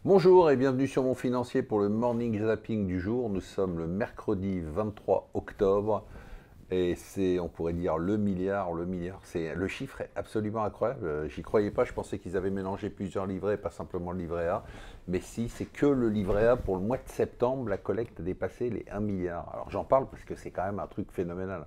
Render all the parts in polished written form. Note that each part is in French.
Bonjour et bienvenue sur Mon Financier pour le Morning Zapping du jour. Nous sommes le mercredi 23 octobre et c'est, on pourrait dire, le milliard. Le chiffre est absolument incroyable. J'y croyais pas, je pensais qu'ils avaient mélangé plusieurs livrets, pas simplement le livret A. Mais si, c'est que le livret A pour le mois de septembre, la collecte a dépassé les 1 milliard. Alors j'en parle parce que c'est quand même un truc phénoménal.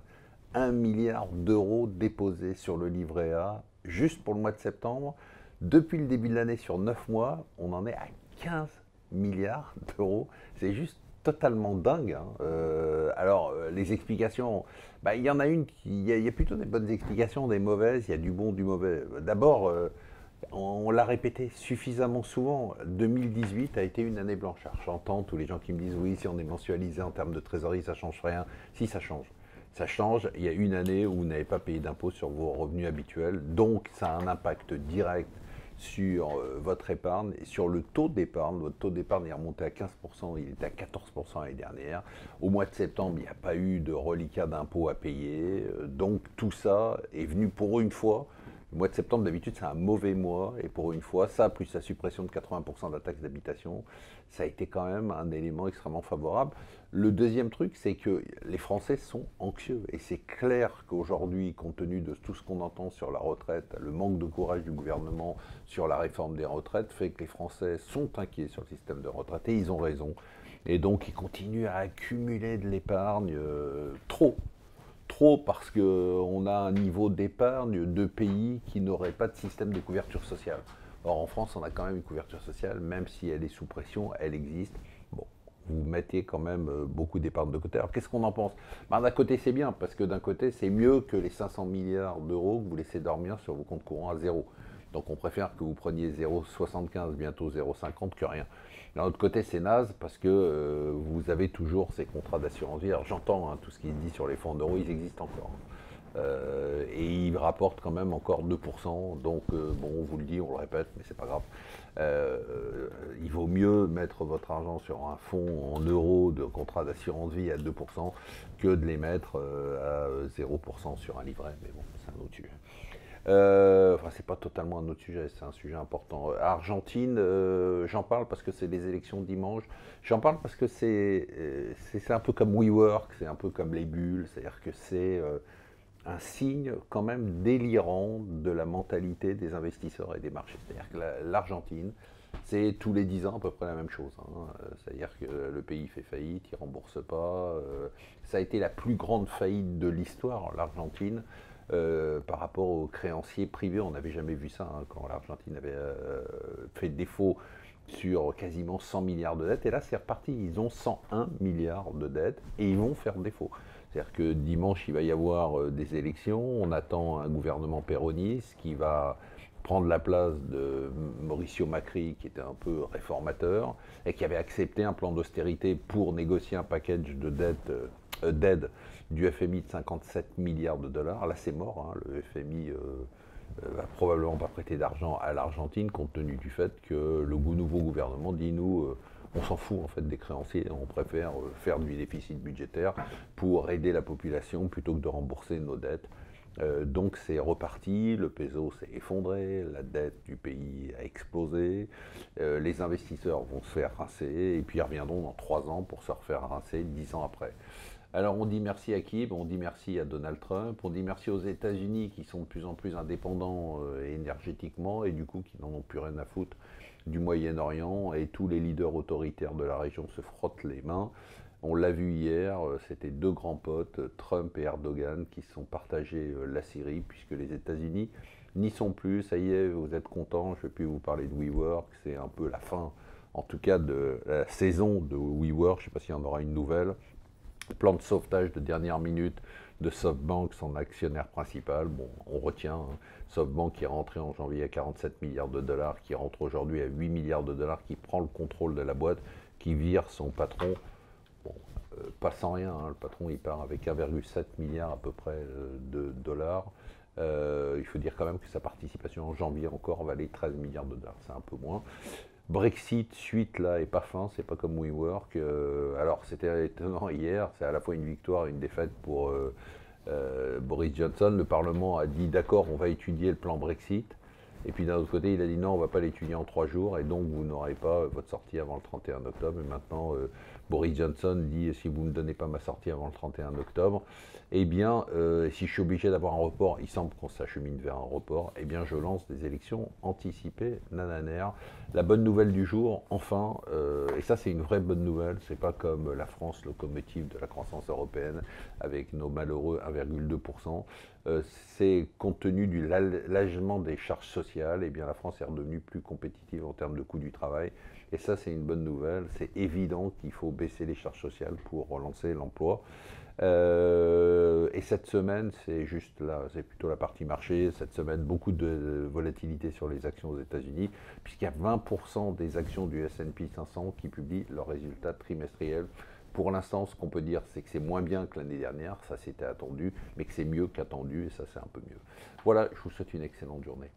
1 milliard d'euros déposés sur le livret A juste pour le mois de septembre. Depuis le début de l'année, sur 9 mois, on en est à 15 milliards d'euros. C'est juste totalement dingue, hein. Les explications, il y en a une il y a plutôt des bonnes explications, des mauvaises, il y a du bon, du mauvais. D'abord, on l'a répété suffisamment souvent, 2018 a été une année blanche. Alors, j'entends tous les gens qui me disent oui, si on est mensualisé en termes de trésorerie, ça change rien. Si, ça change. Ça change, il y a une année où vous n'avez pas payé d'impôt sur vos revenus habituels, donc ça a un impact direct sur votre épargne et sur le taux d'épargne. Votre taux d'épargne est remonté à 15%, il était à 14% l'année dernière. Au mois de septembre, il n'y a pas eu de reliquat d'impôt à payer, donc tout ça est venu pour une fois. Le mois de septembre, d'habitude, c'est un mauvais mois. Et pour une fois, ça, plus la suppression de 80% de la taxe d'habitation, ça a été quand même un élément extrêmement favorable. Le deuxième truc, c'est que les Français sont anxieux. Et c'est clair qu'aujourd'hui, compte tenu de tout ce qu'on entend sur la retraite, le manque de courage du gouvernement sur la réforme des retraites fait que les Français sont inquiets sur le système de retraite. Et ils ont raison. Et donc, ils continuent à accumuler de l'épargne trop. Trop parce qu'on a un niveau d'épargne de pays qui n'auraient pas de système de couverture sociale. Or en France, on a quand même une couverture sociale, même si elle est sous pression, elle existe. Bon, vous mettez quand même beaucoup d'épargne de côté. Alors qu'est-ce qu'on en pense? D'un côté c'est bien, parce que d'un côté c'est mieux que les 500 milliards d'euros que vous laissez dormir sur vos comptes courants à zéro. Donc on préfère que vous preniez 0,75, bientôt 0,50 que rien. D'un autre côté, c'est naze parce que vous avez toujours ces contrats d'assurance vie. Alors j'entends tout ce qui se dit sur les fonds en euros, ils existent encore. Et ils rapportent quand même encore 2%. Donc bon, on vous le dit, on le répète, mais c'est pas grave. Euh, il vaut mieux mettre votre argent sur un fonds en euros de contrat d'assurance vie à 2% que de les mettre à 0% sur un livret. Mais bon, c'est un autre sujet. C'est pas totalement un autre sujet, c'est un sujet important. Argentine, j'en parle parce que c'est les élections dimanche. J'en parle parce que c'est un peu comme WeWork, c'est un peu comme les bulles, c'est-à-dire que c'est un signe quand même délirant de la mentalité des investisseurs et des marchés. C'est-à-dire que l'Argentine, c'est tous les 10 ans à peu près la même chose, hein. C'est-à-dire que le pays fait faillite, il ne rembourse pas. Ça a été la plus grande faillite de l'histoire, l'Argentine. Par rapport aux créanciers privés, on n'avait jamais vu ça, hein, quand l'Argentine avait fait défaut sur quasiment 100 milliards de dettes. Et là, c'est reparti. Ils ont 101 milliards de dettes et ils vont faire défaut. C'est-à-dire que dimanche, il va y avoir des élections. On attend un gouvernement péroniste qui va prendre la place de Mauricio Macri, qui était un peu réformateur, et qui avait accepté un plan d'austérité pour négocier un package de dettes, d'aide du FMI de 57 milliards de dollars. Là, c'est mort, hein. Le FMI va probablement pas prêter d'argent à l'Argentine, compte tenu du fait que le nouveau gouvernement dit nous, on s'en fout en fait des créanciers, on préfère faire du déficit budgétaire pour aider la population plutôt que de rembourser nos dettes. Donc c'est reparti, le peso s'est effondré, la dette du pays a explosé, les investisseurs vont se faire rincer et puis ils reviendront dans 3 ans pour se refaire rincer 10 ans après. Alors on dit merci à qui? On dit merci à Donald Trump, on dit merci aux États-Unis qui sont de plus en plus indépendants énergétiquement et du coup qui n'en ont plus rien à foutre du Moyen-Orient, et tous les leaders autoritaires de la région se frottent les mains. On l'a vu hier, c'était deux grands potes, Trump et Erdogan, qui se sont partagés la Syrie, puisque les États-Unis n'y sont plus. Ça y est, vous êtes contents, je ne vais plus vous parler de WeWork, c'est un peu la fin, en tout cas, de la saison de WeWork. Je ne sais pas s'il y en aura une nouvelle. Plan de sauvetage de dernière minute de SoftBank, son actionnaire principal. Bon, on retient, hein, SoftBank qui est rentré en janvier à 47 milliards de dollars, qui rentre aujourd'hui à 8 milliards de dollars, qui prend le contrôle de la boîte, qui vire son patron. Bon, pas sans rien, hein, le patron il part avec 1,7 milliard à peu près de dollars. Il faut dire quand même que sa participation en janvier encore valait 13 milliards de dollars, c'est un peu moins. Brexit, suite là, et pas fin, c'est pas comme WeWork. Alors c'était étonnant hier, c'est à la fois une victoire et une défaite pour Boris Johnson. Le Parlement a dit d'accord, on va étudier le plan Brexit. Et puis d'un autre côté, il a dit non, on ne va pas l'étudier en 3 jours, et donc vous n'aurez pas votre sortie avant le 31 octobre. Et maintenant, Boris Johnson dit si vous ne me donnez pas ma sortie avant le 31 octobre, eh bien, si je suis obligé d'avoir un report, il semble qu'on s'achemine vers un report, eh bien je lance des élections anticipées, nananaire. La bonne nouvelle du jour, enfin, et ça c'est une vraie bonne nouvelle, c'est pas comme la France, locomotive de la croissance européenne, avec nos malheureux 1,2%, c'est compte tenu du l'allègement des charges sociales, eh bien la France est redevenue plus compétitive en termes de coût du travail. Et ça, c'est une bonne nouvelle. C'est évident qu'il faut baisser les charges sociales pour relancer l'emploi. Et cette semaine, c'est juste là, c'est plutôt la partie marché. Cette semaine, beaucoup de volatilité sur les actions aux États-Unis, puisqu'il y a 20% des actions du S&P 500 qui publient leurs résultats trimestriels. Pour l'instant, ce qu'on peut dire, c'est que c'est moins bien que l'année dernière, ça c'était attendu, mais que c'est mieux qu'attendu, et ça c'est un peu mieux. Voilà, je vous souhaite une excellente journée.